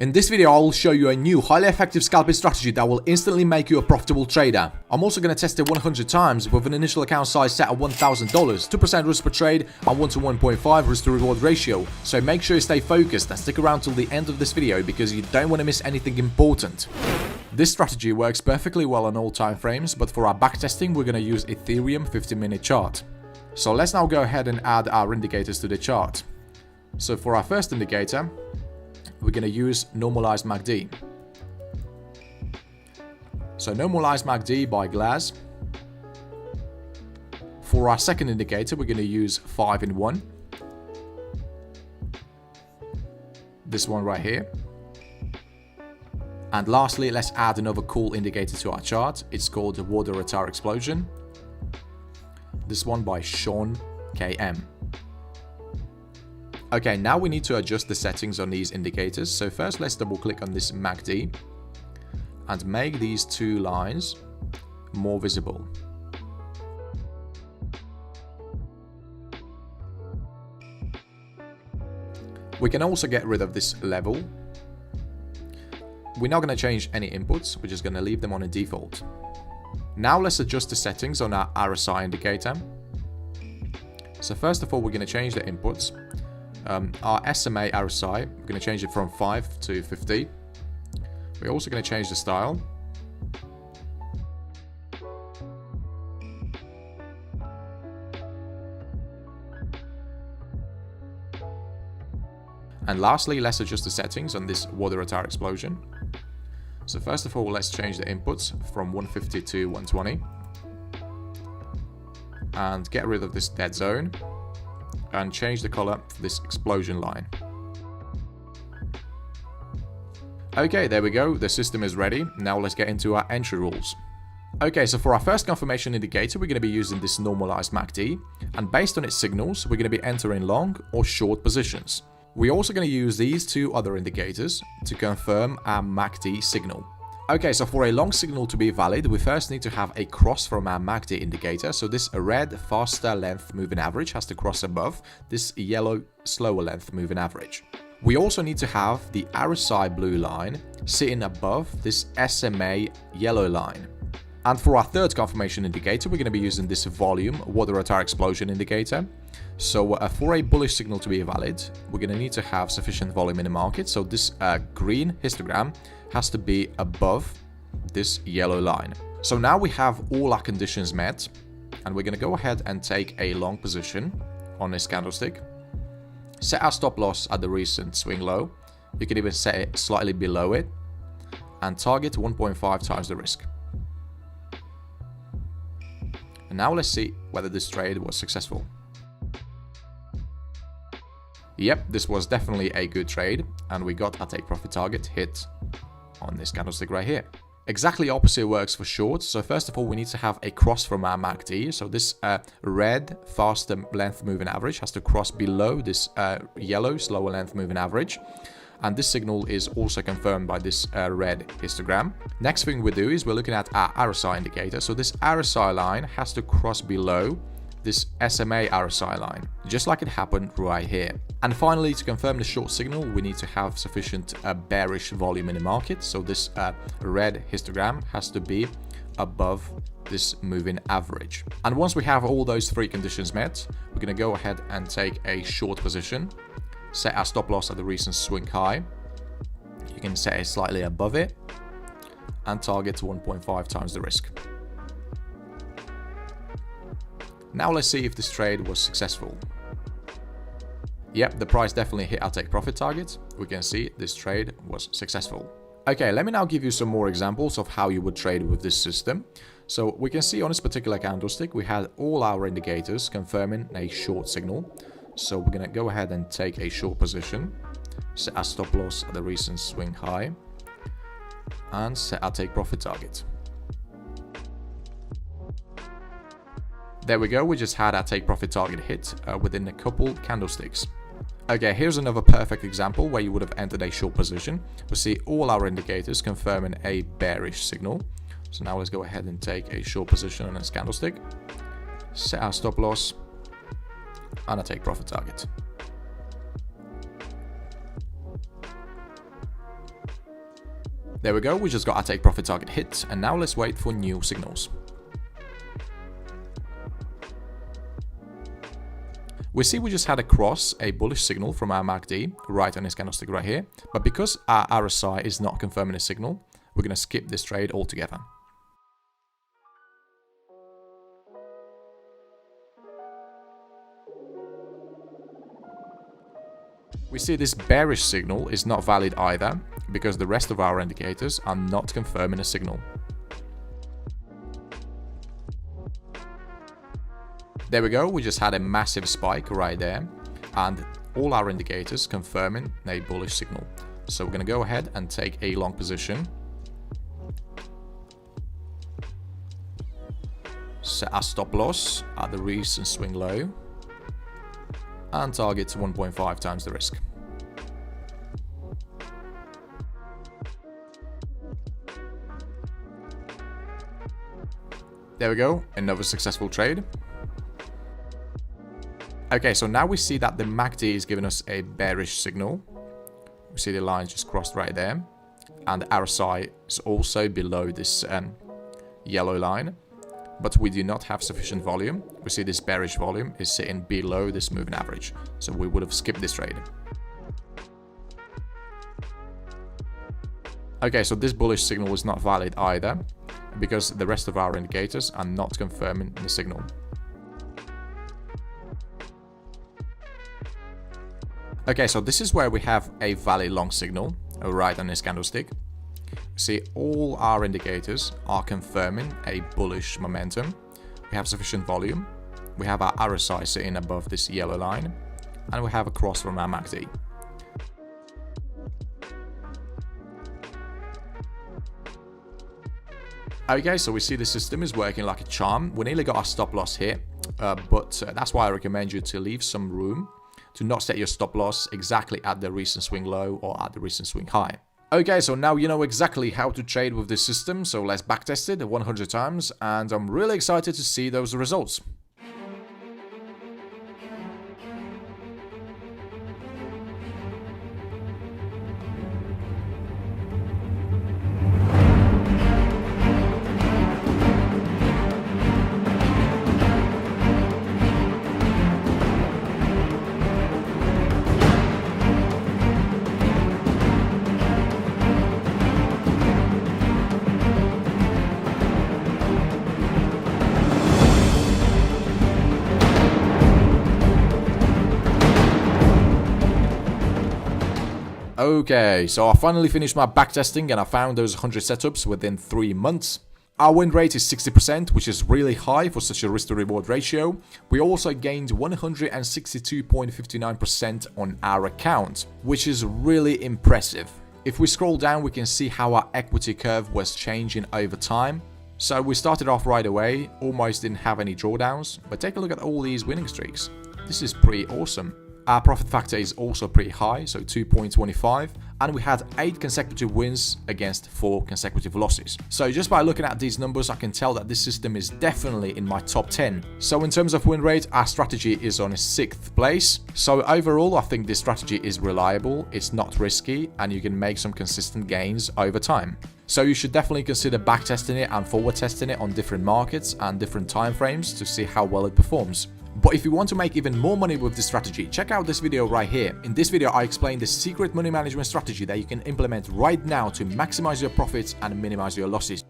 In this video, I will show you a new highly effective scalping strategy that will instantly make you a profitable trader. I'm also going to test it 100 times with an initial account size set at $1,000, 2% risk per trade, and 1 to 1.5 risk to reward ratio. So make sure you stay focused and stick around till the end of this video because you don't want to miss anything important. This strategy works perfectly well on all time frames, but for our backtesting, we're going to use Ethereum 15-minute chart. So let's now go ahead and add our indicators to the chart. So for our first indicator, we're going to use normalized MACD. So normalized MACD by Glass. For our second indicator, we're going to use 5-in-1. This one right here. And lastly, let's add another cool indicator to our chart. It's called the Water Retire Explosion. This one by Sean KM. Okay, now we need to adjust the settings on these indicators. So first, let's double click on this MACD and make these two lines more visible. We can also get rid of this level. We're not going to change any inputs. We're just going to leave them on a default. Now let's adjust the settings on our RSI indicator. So first of all, we're going to change the inputs. Our SMA RSI, we're going to change it from 5 to 50. We're also going to change the style. And lastly, let's adjust the settings on this Water Retire Explosion. So first of all, let's change the inputs from 150 to 120. And get rid of this dead zone. And change the color for this explosion line. Okay, there we go. The system is ready. Now let's get into our entry rules. Okay, so for our first confirmation indicator, we're going to be using this normalized MACD. And based on its signals, we're going to be entering long or short positions. We're also going to use these two other indicators to confirm our MACD signal. Okay, so for a long signal to be valid, we first need to have a cross from our MACD indicator. So this red faster length moving average has to cross above this yellow slower length moving average. We also need to have the RSI blue line sitting above this SMA yellow line. And for our third confirmation indicator, we're going to be using this volume Water Retire Explosion indicator. So for a bullish signal to be valid, we're going to need to have sufficient volume in the market. So this green histogram has to be above this yellow line. So now we have all our conditions met, and we're going to go ahead and take a long position on this candlestick. Set our stop loss at the recent swing low. You can even set it slightly below it and target 1.5 times the risk. And now let's see whether this trade was successful. Yep, this was definitely a good trade, and we got our take profit target hit on this candlestick right here. Exactly opposite works for shorts. So first of all, we need to have a cross from our MACD. So this red faster length moving average has to cross below this yellow slower length moving average. And this signal is also confirmed by this red histogram. Next thing we do is we're looking at our RSI indicator. So this RSI line has to cross below this SMA RSI line, just like it happened right here. And finally, to confirm the short signal, we need to have sufficient bearish volume in the market. So this red histogram has to be above this moving average. And once we have all those three conditions met, we're going to go ahead and take a short position, set our stop loss at the recent swing high. You can set it slightly above it and target 1.5 times the risk. Now let's see if this trade was successful. Yep, the price definitely hit our take profit target. We can see this trade was successful. Okay, let me now give you some more examples of how you would trade with this system. So we can see on this particular candlestick, we had all our indicators confirming a short signal. So we're going to go ahead and take a short position, set our stop loss at the recent swing high, and set our take profit target. There we go, we just had our take profit target hit within a couple candlesticks. Okay, here's another perfect example where you would have entered a short position. We see all our indicators confirming a bearish signal. So now let's go ahead and take a short position on this candlestick, set our stop loss, and a take profit target. There we go, we just got our take profit target hit, and now let's wait for new signals. We see we just had a bullish signal from our MACD right on this candlestick right here, but because our RSI is not confirming a signal, we're going to skip this trade altogether. We see this bearish signal is not valid either, because the rest of our indicators are not confirming a signal. There we go, we just had a massive spike right there, and all our indicators confirming a bullish signal. So we're going to go ahead and take a long position. Set our stop loss at the recent swing low, and target to 1.5 times the risk. There we go, another successful trade. Okay, so now we see that the MACD is giving us a bearish signal. We see the line just crossed right there, and the RSI is also below this yellow line. But we do not have sufficient volume. We see this bearish volume is sitting below this moving average, so we would have skipped this trade. Okay, so this bullish signal was not valid either, because the rest of our indicators are not confirming the signal. Okay, so this is where we have a valid long signal right on this candlestick. See, all our indicators are confirming a bullish momentum. We have sufficient volume. We have our RSI sitting above this yellow line, and we have a cross from our MACD. Okay, so we see the system is working like a charm. We nearly got our stop loss here, but that's why I recommend you to leave some room to not set your stop loss exactly at the recent swing low or at the recent swing high. Okay, so now you know exactly how to trade with this system, so let's backtest it 100 times, and I'm really excited to see those results. Okay, so I finally finished my backtesting and I found those 100 setups within 3 months. Our win rate is 60%, which is really high for such a risk to reward ratio. We also gained 162.59% on our account, which is really impressive. If we scroll down, we can see how our equity curve was changing over time. So we started off right away, almost didn't have any drawdowns, but take a look at all these winning streaks. This is pretty awesome. Our profit factor is also pretty high, so 2.25, and we had 8 consecutive wins against 4 consecutive losses. So just by looking at these numbers, I can tell that this system is definitely in my top 10. So in terms of win rate, our strategy is on a 6th place. So overall, I think this strategy is reliable, it's not risky, and you can make some consistent gains over time. So you should definitely consider backtesting it and forward testing it on different markets and different time frames to see how well it performs. But if you want to make even more money with this strategy, check out this video right here. In this video, I explain the secret money management strategy that you can implement right now to maximize your profits and minimize your losses.